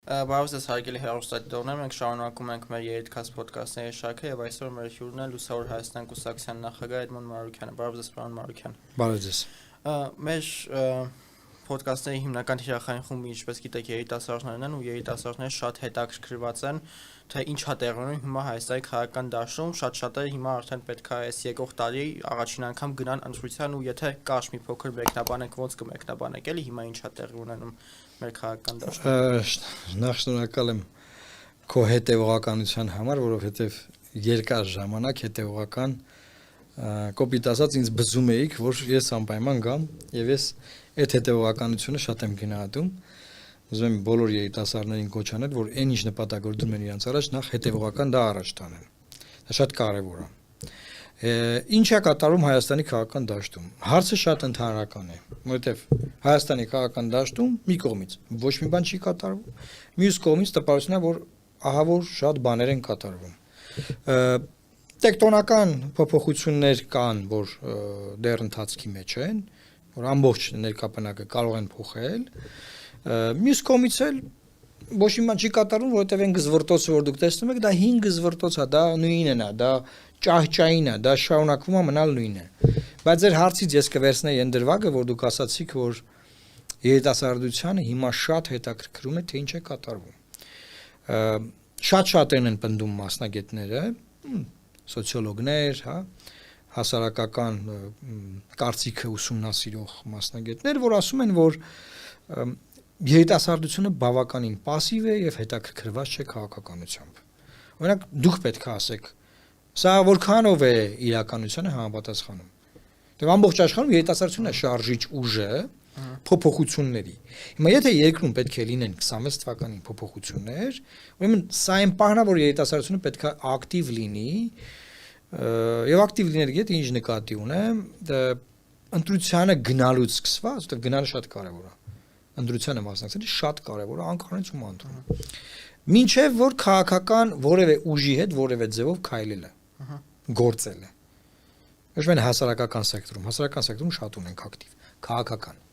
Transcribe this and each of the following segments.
Բարև ձեզ հարգելի հեռուստադիտողներ, մենք շարունակում ենք մեր երիտքաստ ոդկասթների շարքը եւ այսօր մեր հյուրն է Լուսավոր Հայաստան կուսակցության նախագահ Էդմոն Մարուկյանը։ Բարև ձեզ, պարոն Մարուկյան։ Բարև ձեզ։ Մեր ոդկասթների հիմնական թիրախային խումբը, ինչպես գիտեք, երիտասարդներն են ու երիտասարդները շատ հետաքրքրված են, թե ինչ է տեղի ունենում հիմա Հայաստանի քաղաքական դաշտում, շատ-շատերը հիմա արդեն պետք է այս եկող տարի առաջին անգամ գնան ընտրության ու եթե կարճ մի փոքր մեկնաբանեք, ոնց կմեկնաբանեք, էլի հիմա ինչ է տեղի ունենում մեր քաղաքական դաշտում։ Նախ շնորհակալ եմ քո հետևողականության համար, որովհետև երկար ժամանակ հետևողական կոպիտ ասած ինձ բզում էիք, որ ես անպայման գամ եւ ես այդ հետևողականությունը շատ եմ գնահատում։ Ուզում եմ բոլոր երիտասարդներին կոչ անել, որ այն ինչ նպատակ որ դնում են իրենց առաջ, նախ հետևողական դա առաջ տանեն։ Դա շատ կարեւոր է։ Ինչ է կատարում Հայաստանի քաղաքական դաշտում։ Հարցը շատ ընդհանրական է, որովհետև Հայաստանի քաղաքական դաշտում մի կողմից ոչ մի բան չի կատարվում, մյուս կողմից տպավորությունն է, որ ահա որ շատ բաներ են կատարվում։ Տեկտոնական փոփոխություններ կան, որ դեռ ընթացքի մեջ են, որ ամբողջ ներկապնակը կարող են փոխել։ Մյուս կողմից էլ ոչ մի բան չի կատարվում, որովհետև այն գզվռտոցը, որ դուք տեսնում եք, դա 5 գզվռտոց է, դա նույնն է, դա ճահճային է, դա շարունակվում է մնալ նույնը։ Բայց ձեր հարցից ես կվերցնեի այն դրվագը, որ դուք ասացիք, որ երիտասարդությանը հիմա շատ հետաքրքրում է, թե ինչ է կատարվում։ Շատ-շատերն են պնդում մասնագետները, սոցիոլոգներ, հա, հասարակական կարծիքը ուսումնասիրող մասնագետներ, որ ասում են, որ երիտասարդությունը բավականին пассив է եւ հետաքրքրված չէ քաղաքականությամբ։ Օրինակ դուք պետք է ասեք, սա որքանով է իրականությանը համապատասխանում։ Դե ամբողջ աշխարհում երիտասարդությունը շարժիչ ուժ է փոփոխությունների։ Հիմա եթե երկրում պետք է լինեն 26 թվականին փոփոխություններ, ուրեմն սա այն բանն է, որ երիտասարդությունը պետք է ակտիվ լինի, եւ ակտիվ լինել գիտի ինչ նկատի ունեմ, ընտրությանը գնալուց սկսված, որտեղ գնալը շատ կարեւոր է։ Ընտրությանը մասնակցելը շատ կարեւոր է, անկախություն անդրում։ Մինչեւ որ քաղաքական որևէ ուժի հետ որևէ ձևով քայլելը, գործելը։ Ոչ միայն հասարակական սեկտորում շատ ունենք ակտիվ, քաղաքական։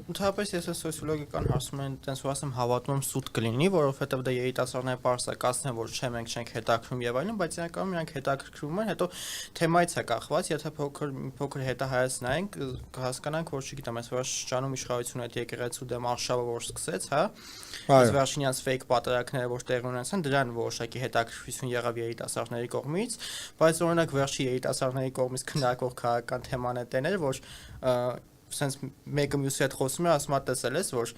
Ընդհանրապես ես սոցիոլոգիական հարցումն տենց որ ասեմ հավատում եմ սուտ կլինի, որովհետև դա երիտասարդները պարզակացնեն, որ չէ մենք չենք հետաքրքրում եւ այլն, բայց իրականում իրանք հետաքրքրում են, հետո թեմայից է կախված, եթե փոքր հետահայացնենք, կհասկանանք, որ չգիտեմ, այս վարշճանում իշխանությունը այդ եկեղեցու դեմ արշավը որ սկսեց, հա, այս վերջինյաց ֆեյք պատերակները որ տեղի ունեցան, դրան որոշակի հետաքրքրություն եղավ երիտասարդների կողմից, բայց օրինակ վերջի երիտասարդների կողմից քննարկող քաղաքական թեման է տեներ, որ sense մեկը մյուսի հետ խոսում է, ասում է տեսել ես, որ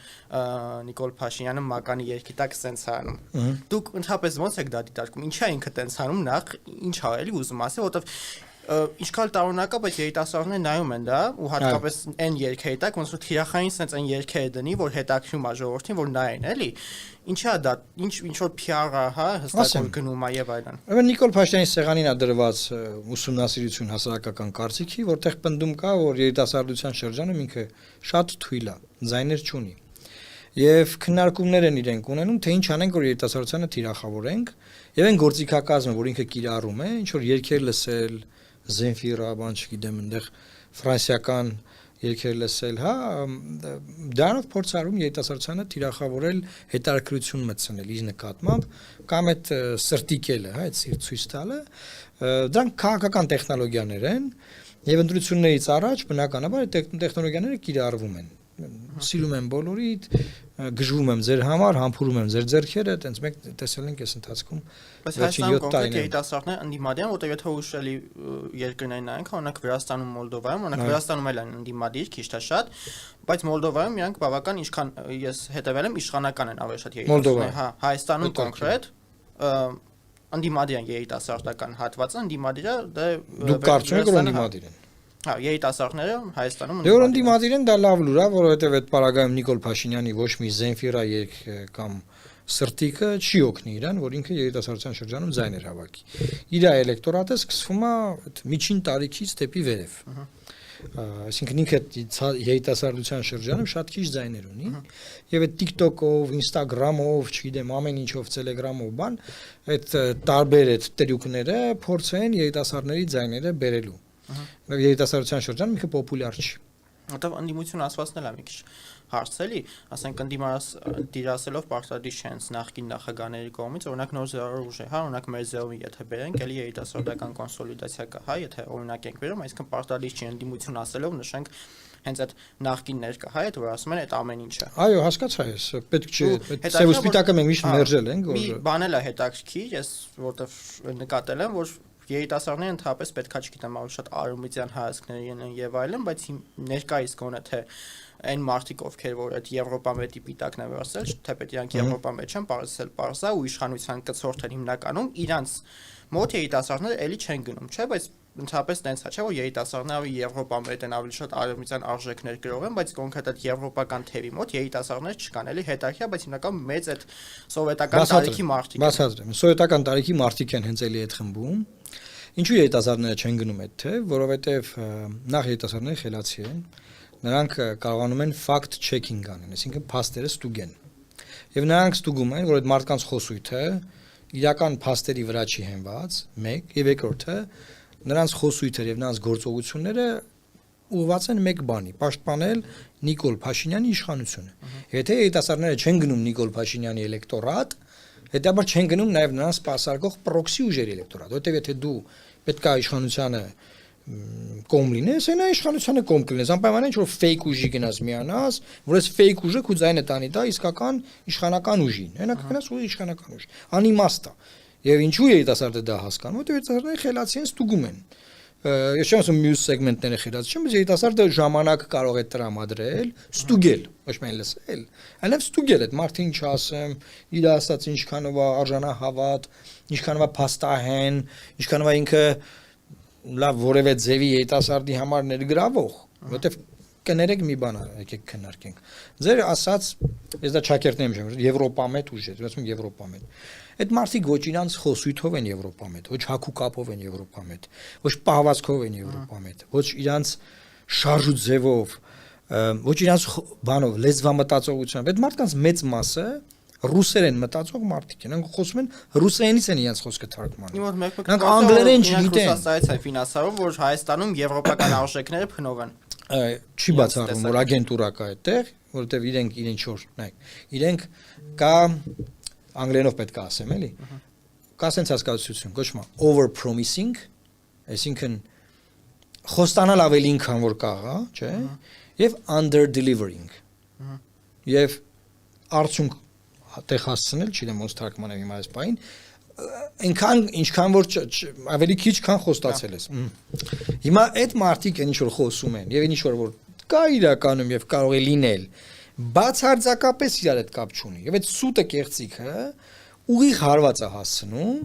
Նիկոլ Փաշինյանը մականի երկի տակ սենց անում։ Դուք ընդհանրապես ո՞նց եք դա դիտարկում։ Ինչա ինքը տենց անում, նախ ինչ ա էլի ուզում ասել, որովհետև ինչքան տարօրինակ է, բայց երիտասարդները նայում են դա ու հատկապես այն երկերի տակ, ոնց որ թիրախային sense այն երկերը դնի, որ հետաքրում է ժողովրդին, որ նայեն, էլի։ Ինչա դա, ինչ որ PR-ը, հա, հստակ գնում է եւ այլն։ Ուրեմն Նիկոլ Փաշինյանի սեղանին է դրված ուսումնասիրություն հասարակական կարծիքի, որտեղ պնդում կա, որ երիտասարդության շրջանում ինքը շատ թույլ է, ձայներ չունի։ Եվ քննարկումներ են իրենք ունենում, թե ինչ անենք, որ երիտասարդությանը թիրախավորենք, եւ այն գործիքակազմը, որ ինքը կիրառում է, ինչ որ երգեր լսել, Զենֆիրա, բան չգիտեմ, այնտեղ ֆրանսիական երգեր լսել, հա, դրանով փորձարում երիտասարդությանը թիրախավորել, հետաքրքրություն մտցնել իր նկատմամբ, կամ այդ սրտիկելը, հա, այդ սիրտ ցույց տալը, դրանք քաղաքական տեխնոլոգիաներ են, եւ ընտրություններից առաջ բնականաբար այդ տեխնոլոգիաները կիրառվում են։ Սիրում եմ բոլորիդ, գժվում եմ ձեր համար, համբուրում եմ ձեր ձեռքերը, այտենց մեկ տեսել ենք այս ընթացքում վերջին 7 տարիներին։ Երիտասարդները ընդդիմադիր, որտեղ եթե ուշելի երկրներին նայենք, օրինակ Վրաստանում, Մոլդովայում, օրինակ Վրաստանում էլ են ընդդիմադիր, քիչ թե շատ, բայց Մոլդովայում իրանք բավական ինչքան ես հետևել եմ, իշխանական են ավելի շատ երիտասարդները, հա, Հայաստանում կոնկրետ ընդդիմադիր են երիտասարդական հատվածը, ընդդիմադիրը դա դուք կարծում եք որ ընդդիմադիր են։ Հա, երիտասարդները Հայաստանում դե որ ընդդիմադիր են, դա լավ լուր է, որովհետև այդ պարագայում Նիկոլ Փաշինյանի ոչ մի Զենֆիրա երգ կամ սրտիկը չի օգնի իրան, որ ինքը երիտասարդության շրջանում ձայներ հավաքի։ Իր էլեկտորատը սկսվում է այդ միջին տարիքից դեպի վերև։ Այսինքն ինքը երիտասարդության շրջանում շատ քիչ ձայներ ունի, եւ այդ TikTok-ով, Instagram-ով, չգիտեմ, ամեն ինչով, Telegram-ով բան, այդ տարբեր այդ տրյուկները փորձեն երիտասարդների ձայները բերելու։ Երիտասարդության շրջանում ինքը պոպուլյար չի։ Որտեվ ընդդիմություն ասվածն էլ է մի քիչ հարցելի, ասենք դիրասելով պարտադիր չէ հենց նախկին նախագահների կողմից, օրինակ նոր զորավոր ուժ է, հա, օրինակ մեր զեոմի եթե բերենք, էլի երիտասարդական կոնսոլիդացիա կա, հա, եթե օրինակ ենք վերում, այսինքն պարտադիր չի ընդդիմություն ասելով նշենք հենց այդ նախկին ներկա հայ այդ որ ասում են այդ ամեն ինչը։ Այո, հասկացա ես, պետք չէ, սևուսպիտակը մենք միշտ մերժել ենք, որ մի բան էլ է հետաքրքիր, ես որտեվ նկատել եմ, որ երիտասարդները ընդհանրապես պետքա չգիտեմ ավելի շատ արումիցյան հայացքներ են եւ այլն, բայց ներկայիս գոնե թե այն մարդիկ ովքեր որ այդ Եվրոպամետի պիտակն են վերցել, թեպետ իրանք Եվրոպամետ չեն, parallel parsa ու իշխանության կցորդ են հիմնականում իրանց մոտ երիտասարդները էլի չեն գնում, չէ, բայց ընդհանրապես տենց է, չէ, որ երիտասարդները Եվրոպամետ են ավելի շատ արումիցյան արժեքներ գրող են, բայց կոնկրետ այդ եվրոպական թևի մոտ երիտասարդներ չկան, էլի հետաքրքիր, բայց հիմնական մեծ այդ սովետական տարիքի մարդիկ են։ Բացատրեմ, սովետական տարիքի մարդիկ են հենց էլի այդ խմբում։ Ինչու երիտասարդները չեն գնում այդ թե, որովհետև նախ երիտասարդները խելացի են, նրանք կարողանում են fact checking անեն, այսինքն փաստերը ստուգեն։ Եվ նրանք ստուգում են, որ այդ մարդկանց խոսույթը իրական փաստերի վրա չի հենված, մեկ, եւ երկրորդը նրանց խոսույթերը եւ նրանց գործողությունները ուղղված են մեկ բանի՝ պաշտպանել Նիկոլ Փաշինյանի իշխանությունը։ Եթե երիտասարդները չեն գնում Նիկոլ Փաշինյանի էլեկտորատ, հետաբար չեն գնում նաեւ նրանց սպասարկող պրոքսի ուժերի էլեկտորատ, որտեղ եթե դու պետք է իշխանությանը կողմ լինես, այնա իշխանությանը կողմ կլինես, անպայման ինչ որ fake ուժի գնաս միանաս, որ այս fake ուժը քու ձայնը տանի դա իսկական իշխանական ուժին, այնա կգնաս ու իշխանական ուժ, անիմաստ է։ Եվ ինչու երիտասարդը դա հասկանում, որտեղ երիտասարդները խելացի են, ստուգում են։ Ես չեմ ասում մյուս սեգմենտները խելացի չեմ, բայց երիտասարդը ժամանակ կարող է տրամադրել, ստուգել, ոչ միայն լսել, այլև ստուգել այդ մարդը ինչ ասեմ, իր ասած ինչքանով է արժանահավատ, ինչքանով է փաստահեն, ինչքանով է ինքը լավ որևէ ձևի երիտասարդի համար ներգրավող, որովհետև կներեք մի բան, եկեք քննարկենք։ Ձեր ասած, ես դա ճակերտներում եմ, Եվրոպամետ ուժ է, ասում Եվրոպամետ։ Այդ մարդիկ ոչ իրանց խոսույթով են Եվրոպամետ, ոչ հակուկապով են Եվրոպամետ, ոչ պահվածքով են Եվրոպամետ, ոչ իրանց շարժու ձևով, ոչ իրանց բանով, լեզվամտածողությամբ։ Այդ մարդկանց մեծ մասը ռուսերեն մտածող մարդիկ են, նրանք խոսում են ռուսերենից են իրենց խոսքը թարգմանում։ Նրանք անգլերեն չգիտեն։ Ռուսաստանից է ֆինանսավորում, որ Հայաստանում եվրոպական արժեքները փնով են։ Չի բացառվում, որ ագենտուրա կա այդտեղ, որովհետև իրենք իրեն չոր, նայեք, իրենք կա անգլերենով պետք է ասեմ, էլի։ Կա sense հասկացություն, կոչվում է over promising, այսինքն խոստանալ ավելին, քան որ կա, չէ՞, եւ under delivering։ Եվ արդյունք տեղ հասցնել, չգիտեմ ոնց թարգմանեմ հիմա այս բանին, այնքան ինչքան որ ավելի քիչ քան խոստացել ես։ Հիմա այդ մարդիկ ինչ որ խոսում են եւ ինչ որ կա իրականում եւ կարող է լինել, բացարձակապես իրար հետ կապ չունի։ Եվ այդ սուտը կեղծիքը ուղիղ հարված է հասցնում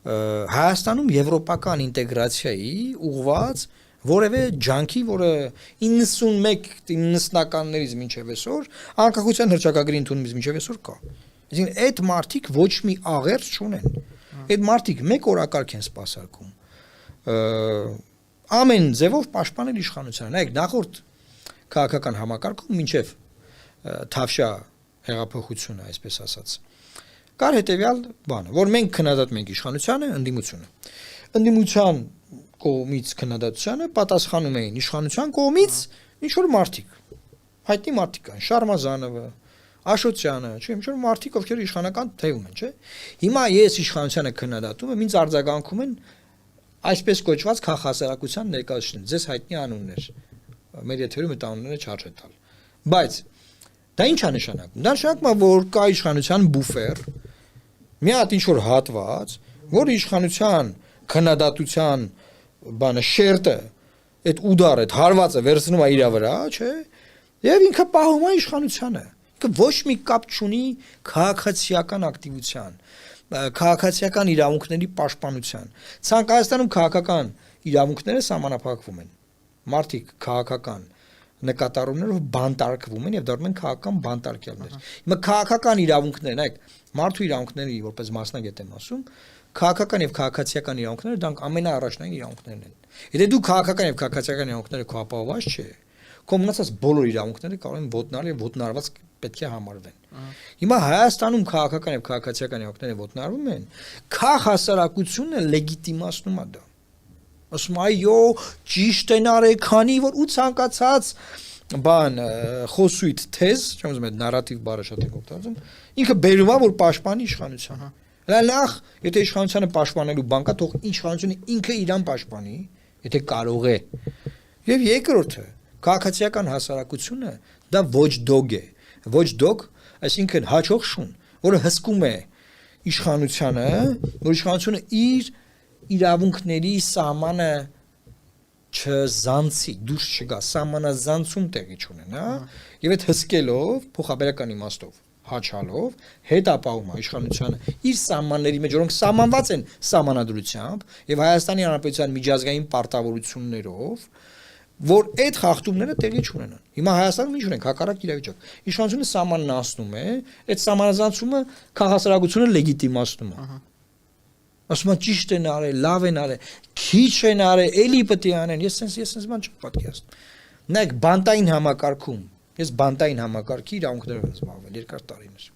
Հայաստանում եվրոպական ինտեգրացիայի ուղղված որևէ ջանքի, որը 91-90-ականներից մինչև այսօր անկախության հռչակագրի ընդունումից մինչև այսօր կա։ Այսինքն այդ մարդիկ ոչ մի աղերս չունեն։ Այդ մարդիկ մեկ օրակարգ են սպասարկում։ Ամեն ձևով պաշտպանել իշխանությանը։ Նայեք, նախորդ քաղաքական համակարգում մինչև Թավշյա հեղափոխությունը, այսպես ասած, կար հետևյալ բանը, որ մենք քննադատում ենք իշխանությանը, ընդդիմությունը։ Ընդդիմության կողմից քննադատությանը պատասխանում էին իշխանության կողմից ինչ որ մարդիկ, հայտնի մարդիկ կան, Շարմազանովը, Աշոտյանը, չէ՞, ինչ որ մարդիկ, ովքեր իշխանական թեվում են, չէ՞։ Հիմա ես իշխանությանը քննադատում եմ, ինձ արձագանքում են այսպես կոչված քաղաքասարակության ներկայացուցիչներ, ձեզ հայտնի անուններ։ Մեր եթերում այդ անունները չարժե տալ։ Բայց դա ի՞նչ է նշանակում։ Դա նշանակում է, որ կա իշխանության բուֆեր, մի հատ ինչ որ հատված, որ իշխանության քննադատության բանը շերտը, այդ ուդարը, այդ հարվածը վերցնում է իր վրա, չէ՞։ Եվ ինքը պահում է իշխանությանը։ Ինքը ոչ մի կապ չունի քաղաքացիական ակտիվության, քաղաքացիական իրավունքների պաշտպանության։ Ցանկացնում քաղաքական իրավունքները սահմանափակվում են։ Մարդիկ քաղաքական նկատառումներով բանտարկվում են եւ դառնում են քաղաքական բանտարկյալներ։ Հիմա քաղաքական իրավունքները, նայեք, մարդու իրավունքների որպես մասնագետ եմ ասում, քաղաքական եւ քաղաքացիական իրավունքները դրանք ամենաառաջնային իրավունքներն են։ Եթե դու քաղաքական եւ քաղաքացիական իրավունքները քո ապահովված չէ, քո մնացած բոլոր իրավունքները կարող են ոտնալ եւ ոտնարված պետք է համարվեն։ Հիմա Հայաստանում քաղաքական եւ քաղաքացիական իրավունքները ոտնարվում են, քաղաքասարակությունը լեգիտիմացնում է դա։ Ասում այո, ճիշտ են արել, քանի որ ու ցանկացած բան խոսույթ թեզ, չեմ ուզում այդ նարատիվ բառը շատ եք օգտագործում, ինքը բերումա որ պաշտպանի իշխանությունը։ Նախ, եթե իշխանությունը պաշտպանելու բան կա, թող իշխանությունը ինքը իրան պաշտպանի, եթե կարող է։ Եվ երկրորդը, քաղաքացիական հասարակությունը դա ոչ դոգ է։ Ոչ դոգ, այսինքն հաջող շուն, որը հսկում է իշխանությանը, որ իշխանությունը իր իրավունքների սահմանը չզանցի, դուրս չգա, սահմանազանցում տեղի չունենա, եւ այդ հսկելով փոխաբերական իմաստով հաչալով հետապահում է իշխանությանը իր սահմանների մեջ, որոնք սահմանված են սահմանադրությամբ եւ Հայաստանի Հանրապետության միջազգային պարտավորություններով, որ այդ խախտումները տեղի չունենան։ Հիմա Հայաստանում ինչ ունենք, հակառակ իրավիճակ։ Իշխանությունը սահմանն անցնում է, այդ սահմանազանցումը քաղաքասարակությունը լեգիտիմացնում է։ Ասում են ճիշտ են արել, լավ են արել, քիչ են արել, էլի պետք է անեն։ Ես sense բան չեմ պատկերացնում։ Նայեք, բանտային համակարգում, ես բանտային համակարգի իրավունքներով եմ զբաղվել երկար տարիներ։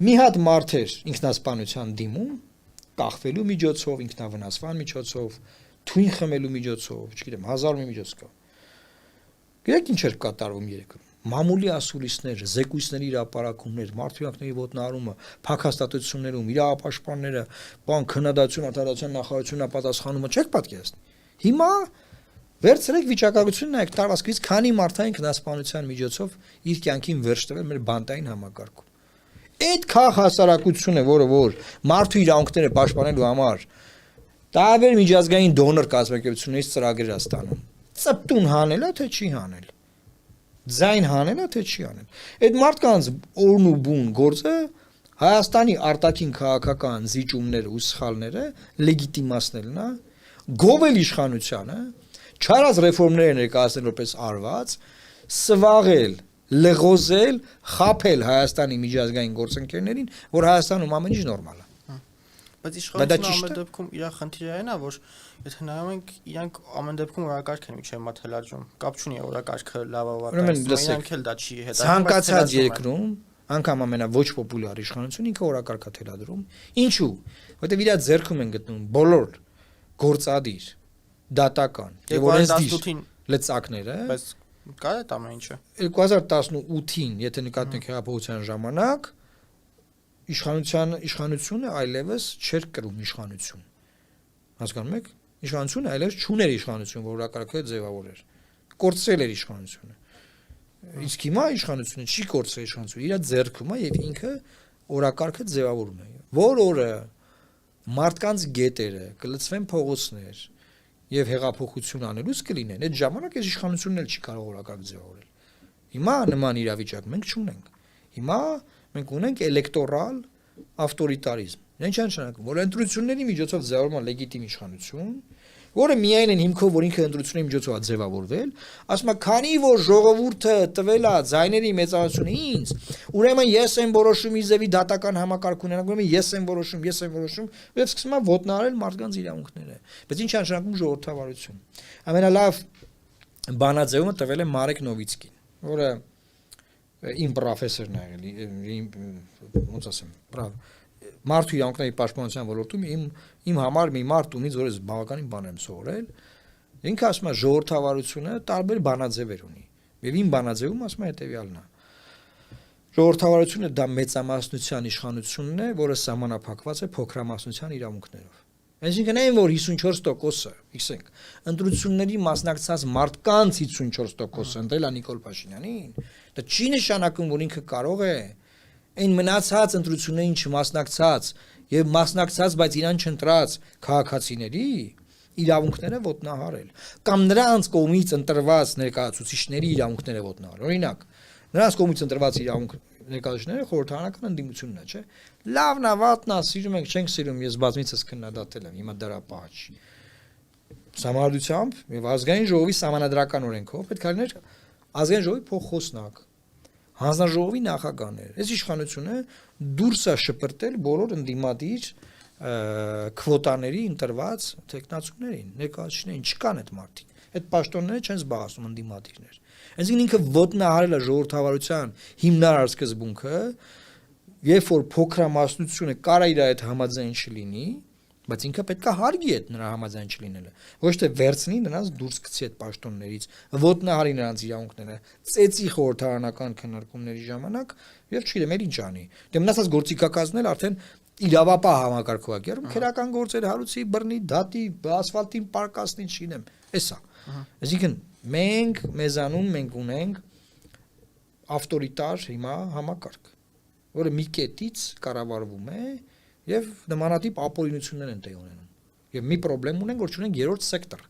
Մի հատ մարդ էր ինքնասպանության դիմում, կախվելու միջոցով, ինքնավնասման միջոցով, թույն խմելու միջոցով, չգիտեմ, 1000 մի միջոց կա։ Գիտեք ինչ էր կատարվում երկրում։ Մամուլի ասուլիսներ, զեկույցների հրապարակումներ, մարդու ոտնահարումը, փակհաստատություններում իրավապաշտպանները, բան քննադատություն, արտադրության նախարարությունը պատասխանումը չեք պատկերացնի։ Հիմա վերցրեք վիճակագրությունն նայեք տարվասկից քանի մարդային ինքնասպանության միջոցով իր կյանքին վերջ տվել մեր բանտային համակարգում։ Այդ քաղաքասարակությունը, որը որ մարդու իրավունքները պաշտպանելու համար տարբեր միջազգային դոնոր կազմակերպություններից ծրագրեր է ստանում։ Ծպտուն հանել է թե չի հանել։ Ձայն հանել է թե չի հանել։ Այդ մարդկանց օրն ու բուն գործը Հայաստանի արտաքին քաղաքական զիջումները ու սխալները լեգիտիմացնելն է, գովել իշխանությանը, չարած ռեֆորմները ներկայացնել որպես արված, սվաղել, լղոզել, խաբել Հայաստանի միջազգային գործընկերներին, որ Հայաստանում ամեն ինչ նորմալ է։ Բայց իշխանությունը ամեն դեպքում իր խնդիրը այն է, որ եթե նայում ենք, իրանք ամեն դեպքում օրակարգ են միջև մաթելադրում, կապ չունի օրակարգը լավավատ է, իրանք էլ դա չի հետաքրքիր։ Ցանկացած երկրում, անգամ ամենա ոչ պոպուլյար իշխանությունը ինքը օրակարգ է թելադրում։ Ինչու՞։ Որտեղ իր ձեռքում են գտնում բոլոր գործադիր, դատական եւ օրենսդիր լծակները, բայց կա այդ ամեն ինչը։ 2018-ին, եթե նկատենք հեղափոխության ժամանակ, իշխանությունը այլևս չէր կրում իշխանություն։ Հասկանում եք։ Իշխանությունը այլևս չուներ իշխանություն, որ օրակարգը ձևավորեր։ Կորցրել էր իշխանությունը։ Իսկ հիմա իշխանությունը չի կորցրել իշխանությունը, իր ձեռքում է եւ ինքը օրակարգը ձևավորում է։ Որ օրը մարդկանց գետերը կլցվեն փողոցներ եւ հեղափոխություն անելուց կլինեն, այդ ժամանակ այս իշխանությունն էլ չի կարող օրակարգ ձևավորել։ Հիմա նման իրավիճակ մենք չունենք։ Հիմա մենք ունենք էլեկտորալ ավտորիտարիզմ։ Ինչ է նշանակում, որ ընտրությունների միջոցով ձևավորվում է լեգիտիմ իշխանություն, որը միայն են հիմքով, որ ինքը ընտրությունների միջոցով է ձևավորվել, ասում է, քանի որ ժողովուրդը տվել է ձայների մեծամասնությունը ինձ, ուրեմն ես եմ որոշում իր ձևի դատական համակարգ ունենալ, ուրեմն ես եմ որոշում, եւ սկսում է ոտնահարել մարդկանց իրավունքները։ Բայց ինչ է նշանակում ժողովրդավարություն։ Ամենալավ բանաձևումը տվել է Մարեկ Նովիցկին, որը իմ պրոֆեսորն է եղել, ոնց ասեմ, մարդու իրավունքների պաշտպանության ոլորտում իմ համար մի մարդ ունից, որ ես բավականին բան եմ սովորել, ինքը ասում է ժողովրդավարությունը տարբեր բանաձևեր ունի։ Եվ իմ բանաձևում ասում է հետևյալն է. ժողովրդավարությունը դա մեծամասնության իշխանությունն է, որը սահմանափակված է փոքրամասնության իրավունքներով։ Այսինքն այն որ 54%-ը, ասենք, ընտրությունների մասնակցած մարդկանց 54%-ը ընտրել է Նիկոլ Փաշինյանին, դա չի նշանակում, որ ինքը կարող է այն մնացած ընտրություններին չմասնակցած եւ մասնակցած, բայց իրան չընտրած քաղաքացիների իրավունքները ոտնահարել կամ նրանց կողմից ընտրված ներկայացուցիչների իրավունքները ոտնահարել։ Օրինակ, նրանց կողմից ընտրված իրավունք ներկայացուցիչները խորհրդարանական ընդդիմությունն է, չէ՞։ Լավն է, վատն է, սիրում ենք, չենք սիրում, ես բազմիցս քննադատել եմ, հիմա դրա պահ չի։ Համարությամբ եւ ազգային ժողովի սահմանադրական օրենքով պետք է լիներ ազգային ժողովի փոխխոսնակ, հանձնաժողովի նախագահներ։ Այս իշխանությունը դուրս է շպրտել բոլոր ընդդիմադիր քվոտաների ընտրված տեխնացուներին, ներկայացուցիչներին, չկան այդ մարդիկ։ Այդ պաշտոնները չեն զբաղեցնում ընդդիմադիրներ։ Այսինքն ինքը ոտնահարել է ժողովրդավարության հիմնարար սկզբունքը, երբ որ փոքրամասնությունը կարա իր այդ համաձայն չլինի, բայց ինքը պետք է հարգի այդ նրա համաձայն չլինելը, ոչ թե վերցնի նրանց դուրս գցի այդ պաշտոններից, ոտնահարի նրանց իրավունքները, ծեծի խորհրդարանական քննարկումների ժամանակ եւ չգիտեմ էլ ինչ անի։ Դե մնացած գործիքակազմն էլ արդեն իրավապահ համակարգով է գերում, քերական գործեր հարուցի, բռնի, դատի, ասֆալտին պարկասնի, չգիտեմ, էսա։ Այսինքն մենք մեզանում մենք ունենք ավտորիտար հիմա համակարգ, որը մի կետից կառավարվում է եւ նմանատիպ ապօրինություններ են տեղ ունենում։ Եվ մի խնդրեմ ունենք, որ չունենք երրորդ սեկտոր։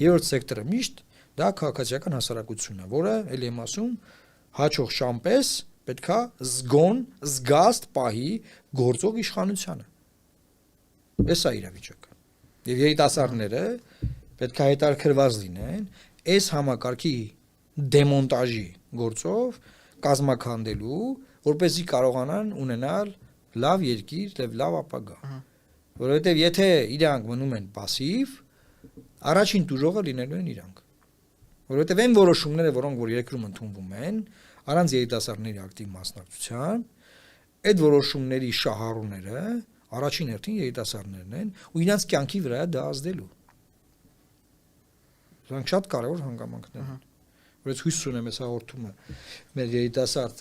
Երրորդ սեկտորը միշտ դա քաղաքացիական հասարակությունն է, որը ելի եմ ասում հաճող շամպես պետքա զգոն, զգաստ պահի գործող իշխանությանը։ Էսա իրավիճակը։ Եվ երիտասարդները պետքա հետաքրքրված լինեն այս համակարգի դեմոնտաժի գործով կազմակերպելու, որպեսզի կարողանան ունենալ լավ երկիր եւ լավ ապագա։ Որովհետեւ եթե իրանք մնում են пассив, առաջին դժողը լինելու են իրանք։ Որովհետեւ այն որոշումները, որոնք որ երկրում ընդունվում են, առանց երիտասարդների ակտիվ մասնակցության, այդ որոշումների շահառուները առաջին հերթին երիտասարդներն են ու իրանց կյանքի վրա դա ազդելու։ Դրանք շատ կարևոր հանգամանքներ են։ Որից հույս ունեմ այս հաղորդումը մեր երիտասարդ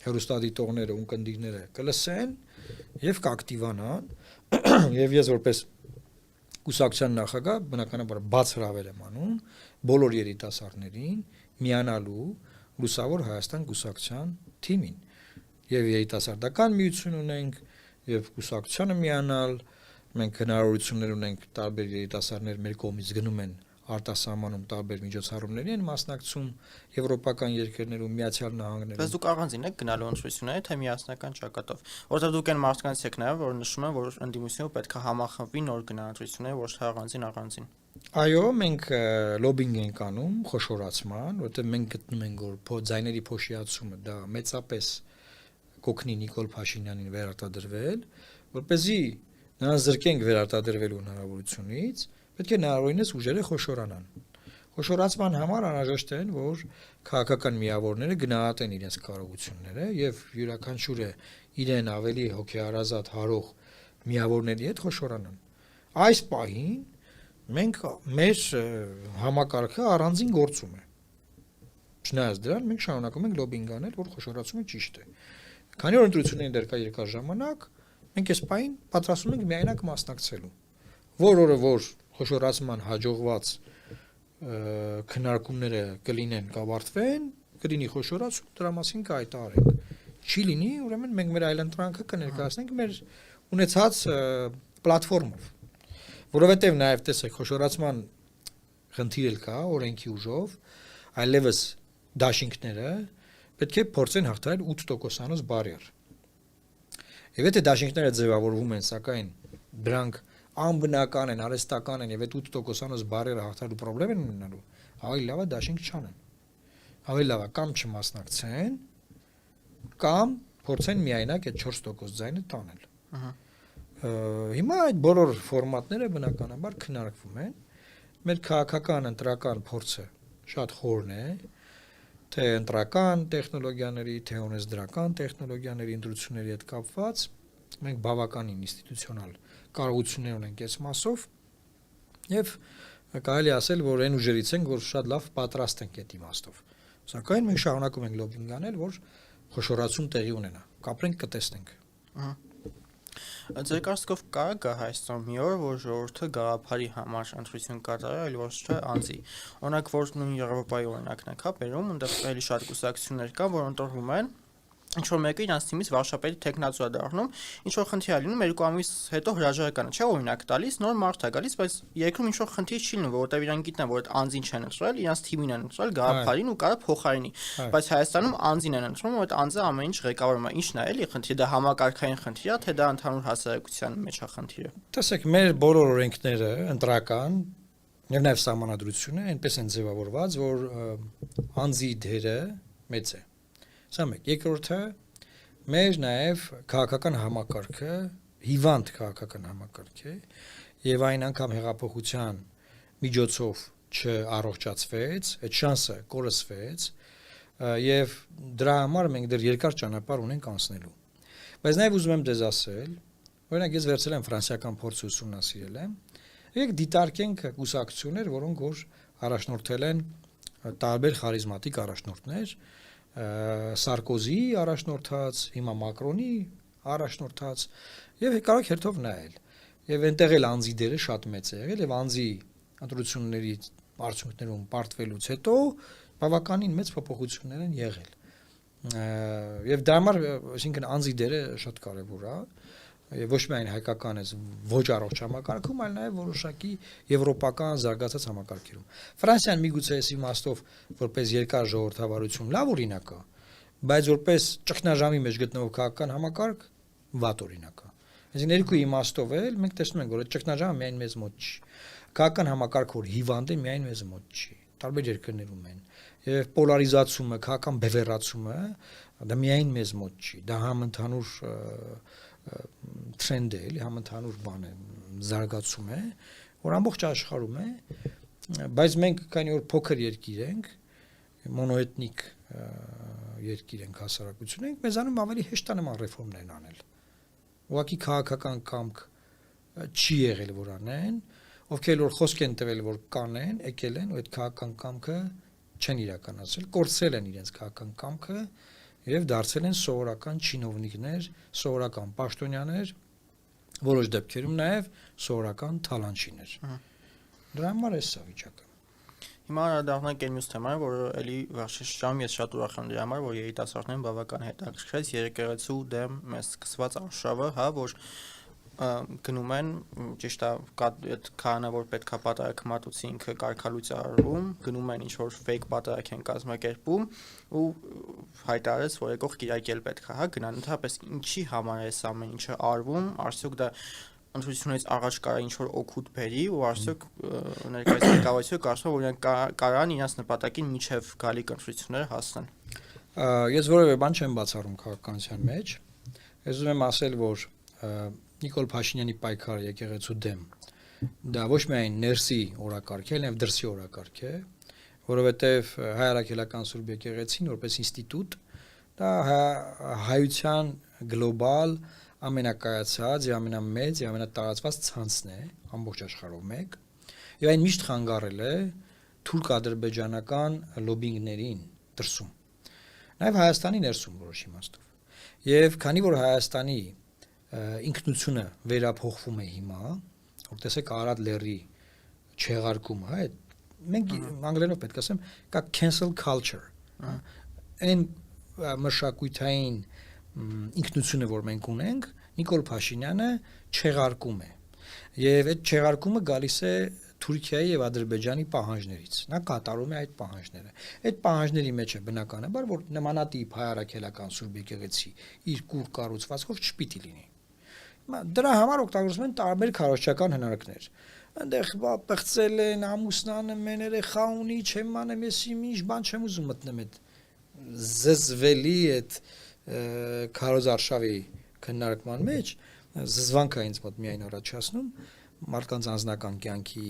հեռուստադիտողները ու կնդիրները կլսեն եւ կակտիվանան եւ ես որպես կուսակցության նախագահ բնականաբար բաց հրավեր եմ անում բոլոր երիտասարդներին միանալու Լուսավոր Հայաստան կուսակցության թիմին եւ երիտասարդական միություն ունենք եւ կուսակցությանը միանալ մենք հնարավորություններ ունենք տարբեր երիտասարդներ մեր կողմից գնում են արտասահմանում տարբեր միջոցառումների են մասնակցում եվրոպական երկրներում Միացյալ Նահանգներում։ Բայց դուք առանձին եք գնալու ընտրությունների թե միասնական ճակատով, որովհետև դուք այն մարդկանց եք նաև, որ նշում են, որ ընդդիմությունը պետք է համախմբվի նոր գնալ ընտրությունների, ոչ թե առանձին։ Այո, մենք լոբինգ ենք անում խոշորացման, որտեղ մենք գտնում ենք, որ ձայների փոշիացումը դա մեծապես կօգնի Նիկոլ Փաշինյանին վերարտադրվել, որպեսզի նրան զրկենք վերարտադրվելու հնարավորությունից, պետք է հնարավորինս ուժերը խոշորանան։ Խոշորացման համար անհրաժեշտ է, որ քաղաքական միավորները գնահատեն իրենց կարողությունները եւ յուրաքանչյուրը իրեն ավելի հոգեհարազատ հարող միավորների հետ խոշորանան։ Այս պահին մենք մեր համակարգը առանձին գործում է։ Չնայած դրան մենք շարունակում ենք լոբինգ անել, որ խոշորացումը ճիշտ է։ Քանի որ ընտրություններին դեռ կա երկար ժամանակ, մենք այս պահին պատրաստվում ենք միայնակ մասնակցելու։ Որ օրը որ խոշորացման հաջողված քննարկումները կլինեն, կավարտվեն, կլինի խոշորացում, դրա մասին կհայտարարենք։ Չի լինի, ուրեմն մենք մեր այլընտրանքը կներկայացնենք մեր ունեցած պլատֆորմով։ Որովհետև նաև տեսեք, խոշորացման խնդիր էլ կա օրենքի ուժով, այլևս դաշինքները պետք է փորձեն հաղթահարել 8%-անոց բարիեր։ Եվ եթե դաշինքները ձևավորվում են, սակայն դրանք անբնական են, արհեստական են եւ այդ 8%-անոց բարիերը հաղթահարելու խնդրեմ են ունենալու, ավելի լավ է դաշինք չանեն։ Ավելի լավ է կամ չմասնակցեն, կամ փորձեն միայնակ այդ 4% ձայնը տանել։ Հիմա այդ բոլոր ֆորմատները բնականաբար քննարկվում են։ Մեր քաղաքական ընտրական փորձը շատ խորն է, թե ընտրական տեխնոլոգիաների, թե օրենսդրական տեխնոլոգիաների ընտրությունների հետ կապված մենք բավականին ինստիտուցիոնալ կարողություններ ունենք այս մասով եւ կարելի ասել, որ այն ուժերից ենք, որ շատ լավ պատրաստ ենք այդ իմաստով։ Սակայն մենք շարունակում ենք լոբինգ անել, որ խոշորացում տեղի ունենա։ Կապրենք, կտեսնենք։ Ձեր կարծիքով կարա գա Հայաստան մի օր, որ ժողովուրդը գաղափարի համար ընտրություն կատարի, այլ ոչ թե անձի։ Օրինակ, որ նույն Եվրոպայի օրինակն է, հա, բերում, այնտեղ էլի շատ կուսակցություններ կան, որ ընտրվում են, ինչ որ մեկը իրանց թիմից վարշապետի տեխնացու է դառնում, ինչ որ խնդիր է լինում, 2 ամիս հետո հրաժարականը, չէ՞ օրինակ տալիս, նոր մարդ է գալիս, բայց երկրում ինչ որ խնդիր չի լինում, որովհետև իրանք գիտնեն, որ այդ անձին չեն ընտրել, իրանց թիմին են ընտրել, գաղափարին ու կարա փոխարինի, բայց Հայաստանում անձին են ընտրում, որ այդ անձը ամեն ինչ ղեկավարում է, ինչն է էլի խնդիրը, դա համակարգային խնդիր է, թե դա ընդհանուր հասարակության մեջ է խնդիրը։ Տեսեք, մեր բոլոր օրենքները ընտրական եւ նաեւ սահմանադրությունը այնպես են ձևավորված, որ անձի դերը մեծ է։ Սա մեկ, երկրորդը մեր նաև քաղաքական համակարգը հիվանդ քաղաքական համակարգ է եւ այն անգամ հեղափոխության միջոցով չառողջացվեց, այդ շանսը կորսվեց եւ դրա համար մենք դեռ երկար ճանապարհ ունենք անցնելու։ Բայց նաև ուզում եմ դեզ ասել, Օրինակ ես վերցրել եմ ֆրանսիական փորձը ուսումնասիրել եմ։ Եկեք դիտարկենք կուսակցություններ, որոնք որ առաջնորդել են տարբեր խարիզմատիկ առաջնորդներ, Սարկոզի առաջնորդած, հիմա Մակրոնի առաջնորդած եւ կարող հերթով նայել։ Եվ այնտեղ էլ անձի դերը շատ մեծ է եղել եւ անձի ընտրությունների արդյունքներում պարտվելուց հետո բավականին մեծ փոփոխություններ են եղել։ Եվ դա համար, այսինքն անձի դերը շատ կարեւոր է։ Եվ ոչ միայն հայկական այս ոչ առողջ համակարգում, այլ նաև որոշակի եվրոպական զարգացած համակարգերում։ Ֆրանսիան միգուցե այս իմաստով որպես երկար ժողովրդավարություն լավ օրինակ է, բայց որպես ճգնաժամի մեջ գտնվող քաղաքական համակարգ վատ օրինակ է։ Այսինքն երկու իմաստով էլ մենք տեսնում ենք, որ այդ ճգնաժամը միայն մեզ մոտ չի։ Քաղաքական համակարգ որ հիվանդ է, միայն մեզ մոտ չի։ Տարբեր երկրներում են։ Եվ պոլարիզացումը, քաղաքական բևեռացումը դա միայն մեզ մոտ չի։ Դա համընդհանուր trend է, էլի համընդհանուր բան է, զարգացում է, որ ամբողջ աշխարհում է, բայց մենք քանի որ փոքր երկիր ենք, մոնոէթնիկ երկիր ենք, հասարակություն ենք, մեզանում ավելի հեշտ է նման ռեֆորմներ անել։ Ուղղակի քաղաքական կամք չի եղել որ անեն, ովքեր որ խոսք են տվել որ կանեն, եկել են ու այդ քաղաքական կամքը չեն իրականացրել, կորցրել են իրենց քաղաքական կամքը եւ դարձել են սովորական չինովնիկներ, սովորական պաշտոնյաներ, որոշ դեպքերում նաեւ սովորական թալանչիներ։ Դրա համար է սա վիճակը։ Հիմա դառնանք այն մյուս թեմային, որը էլի վերջերս ես շատ ուրախ եմ դրա համար, որ երիտասարդներին բավական հետաքրքրեց եկեղեցու դեմ մեզ սկսված արշավը, հա, որ գնում են, ճիշտ է, այդ քահանա որ պետքա պատարագ մատուցի ինքը կարգալույց արվում, գնում են ինչ-որ fake պատարագ են կազմակերպում ու հայտարարեց, որ եկող Կիրակել պետքա, հա, գնան, ընդհանրապես ինչի համար է այս ամեն ինչը արվում, արդյոք դա ընտրությունից առաջ կարա ինչ-որ օգուտ բերի ու արդյոք ներկայիս ղեկավարությունը կարծում է, որ իրենք կարան իրենց նպատակին միջև գալիք ընտրությունները հասնեն։ Ես որևէ բան չեմ բացառում քաղաքականության մեջ։ Ես ուզում եմ ասել, որ Նիկոլ Փաշինյանի պայքարը եկեղեցու դեմ դա ոչ միայն ներսի օրակարգ է, այլև դրսի օրակարգ է, որովհետև հայ առաքելական Սուրբ եկեղեցին որպես ինստիտուտ դա հայության գլոբալ ամենակայացած եւ ամենամեծ եւ ամենատարածված ցանցն է ամբողջ աշխարհով մեկ եւ այն միշտ խանգարել է թուրք-ադրբեջանական լոբինգներին դրսում նաեւ Հայաստանի ներսում որոշ իմաստով եւ քանի որ Հայաստանի ինքնությունը վերափոխվում է հիմա որ տեսեք Արադ լեռի չեղարկումը հա մենք անգլերենով պետք է ասեմ կա cancel culture այն մշակութային ինքնությունը որ մենք ունենք Նիկոլ Փաշինյանը չեղարկում է եւ այդ չեղարկումը գալիս է Թուրքիայի եւ Ադրբեջանի պահանջներից նա կատարում է այդ պահանջները այդ պահանջների մեջ է բնականաբար որ նմանատիպ հայ առաքելական Սուրբ եկեղեցի իր կուր կառուցվածքով չպիտի լինի դրա համար օգտագործում են տարբեր քարոզչական հնարքներ այնտեղ պղծել են ամուսնանը մեն երեխա ունի չեմ անում եսի ինչ բան չեմ ուզում մտնեմ այդ զզվելի այդ քարոզ արշավի քննարկման մեջ զզվանք է ինձ մոտ միայն առաջացնում մարդկանց անձնական կյանքի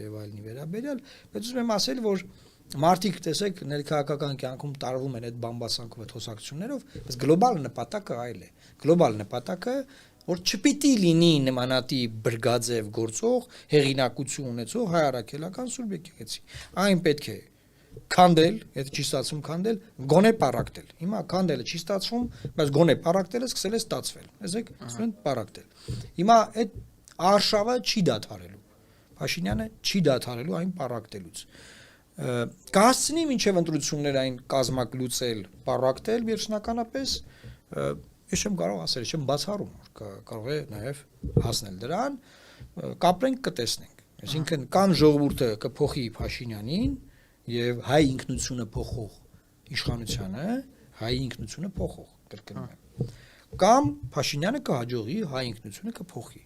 եւ այլնի վերաբերյալ բայց ուզում եմ ասել որ մարդիկ տեսեք ներքաղաքական կյանքում տարվում են այդ բամբասանքով այդ խոսակցություններով բայց գլոբալ նպատակը այլ է գլոբալ նպատակը որ չպիտի լինի նմանատիպ բրգաձև գործող հեղինակություն ունեցող հայ առաքելական Սուրբ եկեղեցի այն պետք է քանդել, եթե չի ստացվում քանդել, գոնե պարակտել։ Հիմա քանդելը չի ստացվում, բայց գոնե պարակտելը սկսել է ստացվել։ Տեսեք, ասում են պարակտել։ Հիմա այդ արշավը չի դադարելու։ Փաշինյանը չի դադարելու այն պարակտելուց։ Կհասցնի մինչև ընտրություններ այն կազմակլուցել, պարակտել վերջնականապես ես չեմ կարող ասել, չեմ բացառում, կարող է նաև հասնել դրան, կապրենք կտեսնենք։ Այսինքն կամ ժողովուրդը կփոխի Փաշինյանին եւ հայ ինքնությունը փոխող իշխանությանը, հայ ինքնությունը փոխող կրկնում եմ։ Կամ Փաշինյանը կհաջողի հայ ինքնությունը կփոխի։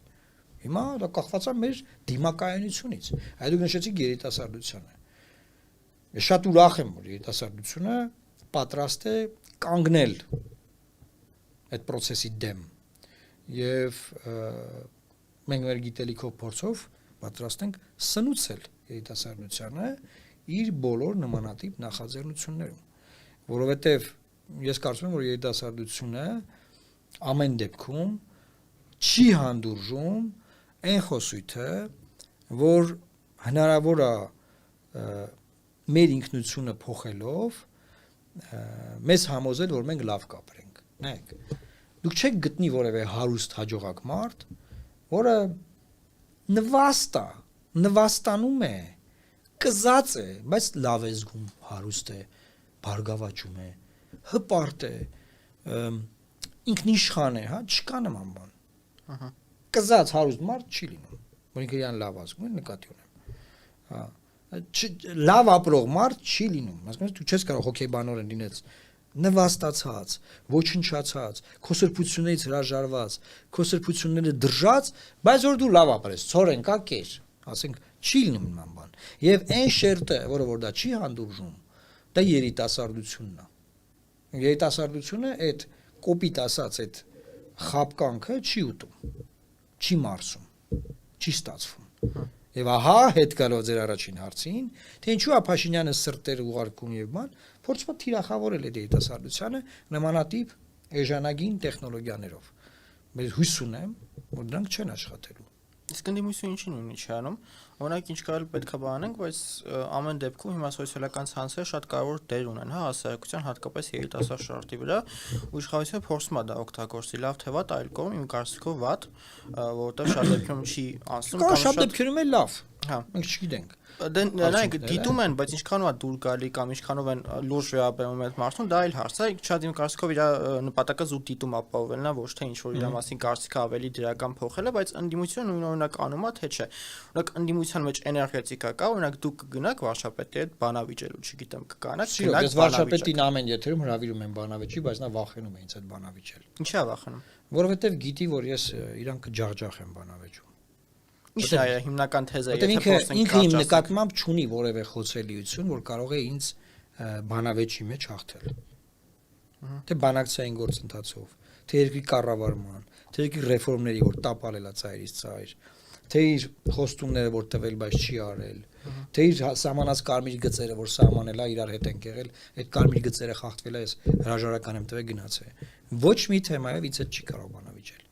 Հիմա դա կախված է մեր դիմակայունությունից։ Այդ դուք նշեցիք երիտասարդությանը։ Ես շատ ուրախ եմ, որ երիտասարդությունը պատրաստ է կանգնել այդ process-ի դեմ եւ մենք մեր գիտելիքով փորձով պատրաստ ենք սնուցել երիտասարդությանը իր բոլոր նմանատիպ նախաձեռնություններում որովհետեւ ես կարծում եմ որ երիտասարդությունը ամեն դեպքում չի հանդուրժում այն խոսույթը, որ հնարավոր է մեր ինքնությունը փոխելով մեզ համոզել, որ մենք լավ կապրենք։ Նայեք, դուք չեք գտնի որևէ հարուստ հաջողակ մարդ, որը նվաստանում է, կզած է, բայց լավ է զգում, հարուստ է, բարգավաճում է, հպարտ է, ինքնիշխան է, հա, չկա նման բան։ Կզած հարուստ մարդ չի լինում, որ ինքը իրան լավ ազգում է, նկատի ունեմ։ Հա, լավ ապրող մարդ չի լինում, հասկանաս, դու չես կարող հոգեբանորեն լինես նվաստացած, ոչնչացած, քո սրբություններից հրաժարված, քո սրբությունները դրժած, բայց որ դու լավ ապրես, ցորեն կա կեր, ասենք, չի լինում նման բան։ Եվ այն շերտը, որը որ դա չի հանդուրժում, դա երիտասարդությունն է։ Երիտասարդությունը այդ կոպիտ ասած այդ խապկանքը չի ուտում, չի մարսում, չի ստացվում։ Եվ ահա հետ գալով ձեր առաջին հարցին, թե ինչու է Փաշինյանը սրտեր ուղարկում եւ բան, փորձում է թիրախավորել այդ երիտասարդությանը նմանատիպ էժանագին տեխնոլոգիաներով։ Բայց հույս ունեմ, որ դրանք չեն աշխատելու։ Իսկ ընդդիմությունը ինչի նույնի չի անում, օրինակ ինչ կարելի պետք է բանանենք, բայց ամեն դեպքում հիմա սոցիալական ցանցերը շատ կարևոր դեր ունեն, հա, հասարակության հատկապես երիտասարդ շարժի վրա, ու իշխանությունը փորձում է դա օգտագործի, լավ թե վատ, այլ կողմ իմ կարծիքով վատ, որովհետև շատ դեպքերում չի անցնում, կամ շատ դեպքերում է լավ։ Հա, մենք չգիտենք։ Նրանք դիտում են, բայց ինչքանով է դուր գալի կամ ինչքանով են լուրջ վերաբերում այդ մարդուն, դա այլ հարց է։ Շատ իմ կարծիքով իր նպատակը զուտ դիտում ապահովելն է, ոչ թե ինչ որ իր մասին կարծիքը ավելի դրական փոխելը, բայց ընդդիմությունը նույն օրինակ անում է, թե չէ։ Օրինակ ընդդիմության մեջ էներգետիկա կա, օրինակ դուք կգնաք վարչապետի հետ բանավիճելու, չգիտեմ, կգանաք, գնաք։ Ես վարչապետին ամեն եթերում հրավիրում եմ բանավիճի, բայց նա վախենում է ինձ այդ բանավիճել։ Ինչի է վախենում։ Որովհետև գիտի, որ ես իրան կջախջախեմ բանավիճում։ Ինչ է հիմնական թեզը, եթե ինքը իմ նկատմամբ չունի որևէ խոցելիություն, որ կարող է ինձ բանավեճի մեջ հաղթել։ Թե բանակցային գործընթացով, թե երկրի կառավարման, թե երկրի ռեֆորմների, որ տապալել է ծայրից ծայր, թե իր խոստումները, որ տվել, բայց չի արել, թե իր սահմանած կարմիր գծերը, որ սահմանել է, իրար հետ են եղել, այդ կարմիր գծերը խախտվել է, ես հրաժարական եմ տվել, գնացել։ Ոչ մի թեմայով ինձ հետ չի կարող բանավիճել։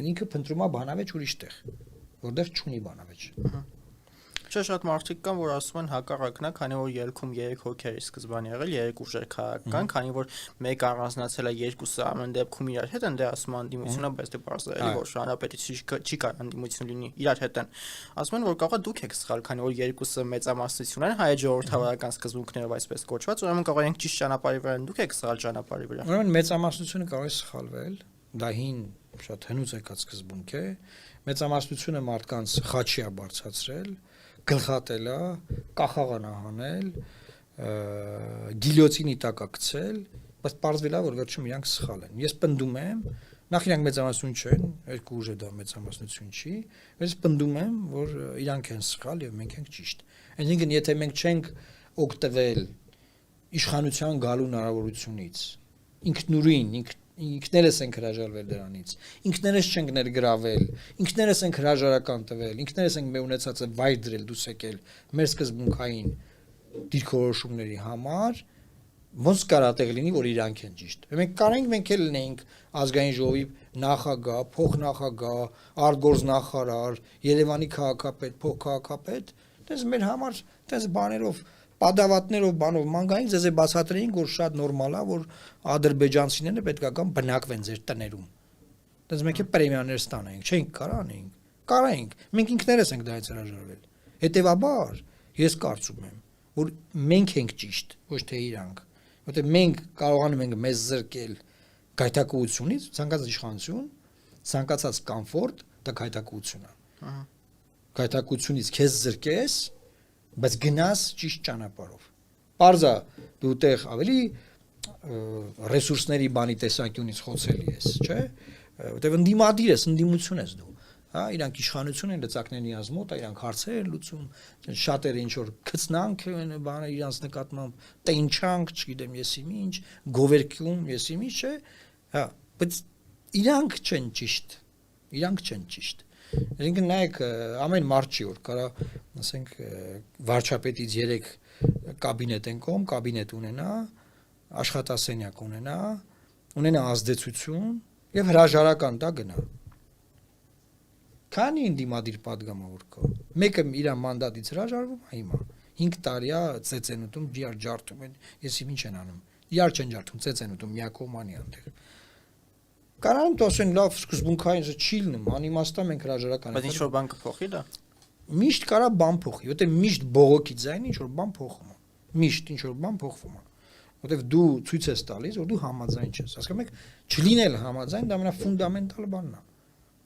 Ինքը փնտրում է բանավեճ ուրիշ տեղ, որտեղ չունի բանավեճ։ Չէ, շատ մարդիկ կան, որ ասում են հակառակն է, քանի որ ելքում 3 հոգեր սկզբան եղել, 3 ուժեր քաղաքական, քանի որ մեկ առանձնացել է, երկուսը ամեն դեպքում իրար հետ են, դե ասում են անդիմությունը, բայց դե բարձր էլի, որ հանրապետություն չի կարող անդիմություն լինի, իրար հետ են։ Ասում են, որ կարող է դուք եք սխալ, քանի որ երկուսը մեծամասնություն են, հայ ժողովրդավարական սկզբունքներով այսպես կոչված, ուրեմն կարող ենք ճիշտ ճանապարհի վրա են, դուք եք սխալ ճանապարհի վրա։ Ուրեմն մեծամասնությունը կարող է սխալվել, դա հին շատ հնուց եկած սկզբունք է։ Մեծամասնությունը մարդկանց խաչի է բարձրացրել, գլխատել է, կախաղան հանել, գիլյոտինի տակ գցել, բայց պարզվել է, որ վերջում իրանք սխալ են։ Ես պնդում եմ, նախ իրանք մեծամասնություն չեն, երկու ուժը դա մեծամասնություն չի, ես պնդում եմ, որ իրանք են սխալ եւ մենք ենք ճիշտ։ Այսինքն, եթե մենք չենք օգտվել իշխանության գալու հնարավորությունից, ինքնուրույն, ինքներս ենք հրաժարվել դրանից, ինքներս չենք ներգրավել, ինքներս ենք հրաժարական տվել, ինքներս ենք մեր ունեցածը վայր դրել, դուս եկել մեր սկզբունքային դիրքորոշումների համար, ոնց կարա տեղ լինի, որ իրանք են ճիշտ։ Մենք կարենք մենք էլ լինենք ազգային ժողովի նախագահ, փոխնախագահ, արտգործնախարար, Երևանի քաղաքապետ, փոխքաղաքապետ, դες մեր համար դες բաներով Պատավատներով բանով մանգային ձեզ է բացատրեին, որ շատ նորմալ է, որ ադրբեջանցիները պետք է գան բնակվեն ձեր տներում։ Դες մենք է պրեմիաներ ստանայինք, չենք կարող անենք։ Կարայինք, մենք ինքներս ենք դայից հրաժարվել։ Հետևաբար ես կարծում եմ, որ մենք ենք ճիշտ, ոչ թե իրանք, որտեղ մենք կարողանում ենք մեզ զրկել գայթակղությունից, ցանկացած իշխանություն, ցանկացած կոմֆորտ, դա գայթակղություն է։ Գայթակղությունից քեզ զրկես, բայց գնաս ճիշտ ճանապարհով։ Պարզա դու տեղ ավելի ռեսուրսների բանի տեսանկյունից խոցելի ես, չէ՞, որտեղ ընդդիմադիր ես, ընդդիմություն ես դու։ Հա, իրանք իշխանություն են լծակների ազմոտ, իրանք հարցեր են լուծում, շատերը ինչ որ քծնանք են բանը իրանց նկատմամբ, տենչանք, չգիտեմ եսի ինչ, գովերքում եսի ինչ, չէ՞։ Հա, բայց իրանք չեն ճիշտ։ Իրանք չեն ճիշտ։ Այսինքն նայեք ամեն մարդ չի որ կարա ասենք վարչապետից 3 կաբինետ են կողմ, կաբինետ ունենա, աշխատասենյակ ունենա ազդեցություն եւ հրաժարական տա գնա։ Քանի ինդիմադիր падգամավոր կա։ Մեկը իր մանդատից հրաժարվում է հիմա։ 5 տարի է ծեծենուտում ջարդում են։ Ես ինչ են անում։ Իար չեն ջարդում, ծեծենուտում միակողմանի այնտեղ։ Կարան տոսեն լավ սկզբունքային չի լինում, անիմաստա մենք հրաժարական։ Բայց ինչ որ բան կփոխի դա։ Միշտ կարա բան փոխի, որտեղ միշտ բողոքի ձայն ինչ որ բան փոխում է։ Միշտ ինչ որ բան փոխվում է։ Որտեղ դու ցույց ես տալիս, որ դու համաձայն ես։ Հասկանում եք, չլինել համաձայն դա ամենաֆունդամենտալ բանն է։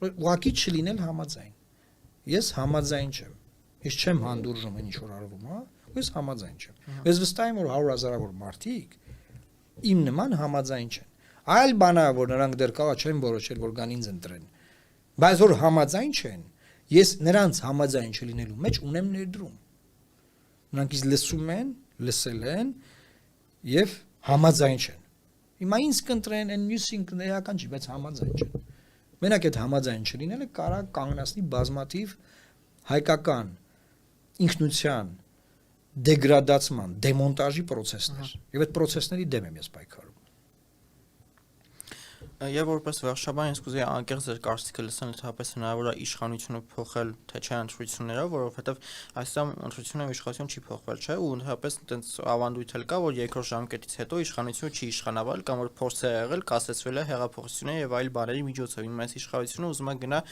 Ուղղակի չլինել համաձայն։ Ես համաձայն չեմ։ Ես չեմ հանդուրժում այն ինչ որ արվում է, ես համաձայն չեմ։ Ես վստահ եմ որ 100,000-ավոր մարդիկ իմ նման համաձայն չեն։ Այլ բանա որ նրանք դեռ կարա չեն որոշել որ գան ինձ ընտրեն։ Բայց որ համաձայն չեն, ես նրանց համաձայն չլինելու մեջ ունեմ ներդրում։ Նրանք ինձ լսում են, լսել են եւ համաձայն չեն։ Հիմա ինձ կընտրեն, այն մյուսին կներական չի, բայց համաձայն չեն։ Մենակ այդ համաձայն չլինելը կարա կանգնացնի բազմաթիվ հայկական ինքնության դեգրադացման, դեմոնտաժի process-ներ։ Եվ այդ process-ների դեմ եմ ես պայքարում։ Եվ որպես վերջաբան ես կուզեի անկեղծ ձեր կարծիքը լսել, ընդհանրապես հնարավոր է իշխանությունը փոխել, թե չէ ընտրություններով, որովհետև այստեղ ընտրությունը իշխանություն չի փոխվել, չէ՞, ու ընդհանրապես այտենց ավանդույթ էլ կա, որ երկրորդ ժամկետից հետո իշխանությունը չի իշխանաբար կամ որ փորձ է եղել, կասեցվել է հեղափոխությունների եւ այլ բաների միջոցով։ Հիմա այս իշխանությունը ուզում է գնա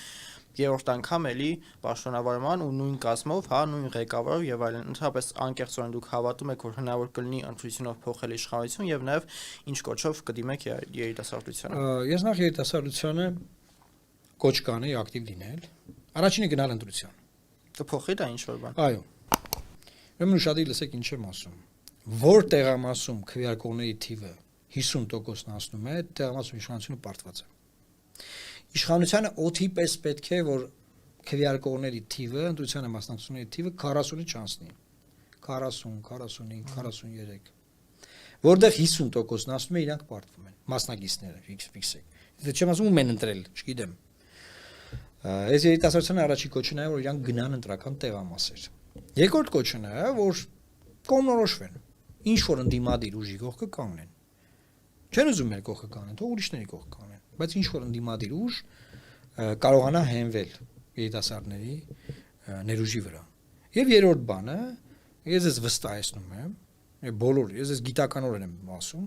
երրորդ անգամ էլի պաշտոնավարման ու նույն կազմով, հա, նույն ղեկավարով եւ այլն։ Ընդհանրապես անկեղծորեն դուք հավատում եք, որ հնարավոր կլինի ընտրությունով փոխել իշխանություն եւ նաեւ ինչ կոչով կդիմեք երիտասարդությանը։ Ես նախ երիտասարդությանը կոչ կանեի ակտիվ լինել։ Առաջինը գնալ ընտրության։ Կփոխի դա ինչ որ բան։ Այո։ Ուրեմն ուշադիր լսեք ինչ եմ ասում։ Որ տեղամասում քվեարկողների թիվը 50%-ն հասնում է, տեղամասում իշխանությունը պարտված է։ Իշխանությանը օդի պես պետք է որ քվեարկողների թիվը, ընտրությանը մասնակցողների թիվը 40-ը չանցնի։ 40, 45, 43։ Որտեղ 50%-ն ասում է իրանք պարտվում են, մասնակիցները, ֆիքսեք։ Դե չեմ ասում ում են ընտրել, չգիտեմ։ Այս երիտասարդության առաջի կոչն է որ իրանք գնան ընտրական տեղամասեր։ Երկրորդ կոչն է որ կողմնորոշվեն։ Ինչ որ ընդդիմադիր ուժի կողքը կանգնեն։ Չեն ուզում մեր կողքը կանգնեն, թող ուրիշների կողքը կանգնեն, բայց ինչ որ ընդդիմադիր ուժ կարողանա հենվել երիտասարդների ներուժի վրա։ Եվ երրորդ բանը, ես ես վստահեցնում եմ, բոլոր, ես ես գիտականորեն եմ ասում,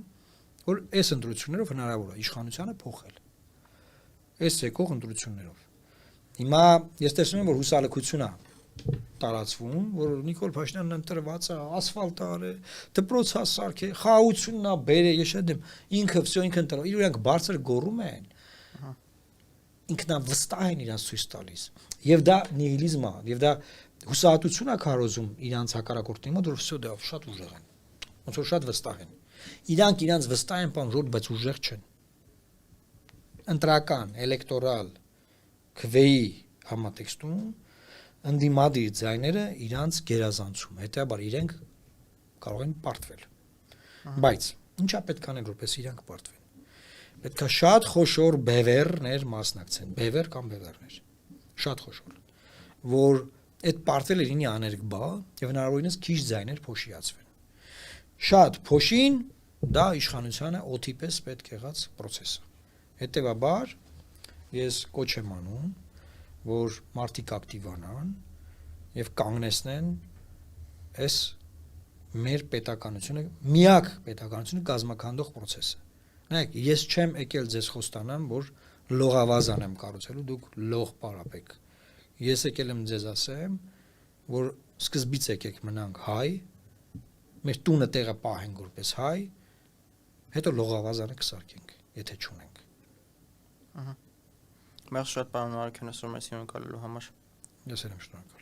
որ այս ընտրություններով հնարավոր է իշխանությանը փոխել։ Այս եկող ընտրություններով։ Հիմա ես տեսնում եմ, որ հուսալքություն է տարածվում, որ Նիկոլ Փաշինյանն ընտրված է, ասֆալտ արել, դպրոց է սարքել, խաղաղությունն է բերել, ես չեմ, ինքը վсё ինքը ընտրել, իրանք բարձր գոռում են։ Ինքնավստահ են իրանց ցույց տալիս։ Եվ դա նիհիլիզմ է, եւ դա հուսահատություն է քարոզում իրանց հակառակորդների մոտ, որ վсё դա շատ ուժեղ են։ Ոնց որ շատ վստահ են։ Իրանք իրանց վստահ են, բան ժոտ, բայց ուժեղ չեն։ Ընտրական, էլեկտորալ քվեի համատեքստում ընդդիմադիր ձայները իրանց գերազանցում, հետեւաբար իրենք կարող են պարտվել։ Բայց ինչա պետք անել որպես իրանք պարտվեն։ Պետք է շատ խոշոր բևեռներ մասնակցեն, բևեռ կամ բևեռներ։ Շատ խոշոր, որ այդ պարտվելը լինի աներկբա եւ հնարավորինս քիչ ձայներ փոշիացվեն։ Շատ փոշին դա իշխանությանը օդի պես պետք եղած process է։ Հետեւաբար ես կոչ եմ անում որ մարդիկ ակտիվանան եւ կանգնեցնեն այս մեր պետականությունը, միակ պետականությունը կազմակերպող process-ը։ Նայեք, ես չեմ եկել ձեզ խոստանամ, որ լողավազան եմ կառուցելու, դուք լող պարապեք։ Ես եկել եմ ձեզ ասեմ, որ սկզբից եկեք մնանք հայ, մեր տունը տեղը պահենք որպես հայ, հետո լողավազանը կսարքենք, եթե չունենք։ Ահա։ Մեր շատ բան արքեն ասում ես իմ կալելու համար։ Ես եմ շնորհակալ։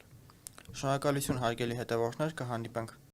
Շնորհակալություն հարգելի հետևորդներ, կհանդիպենք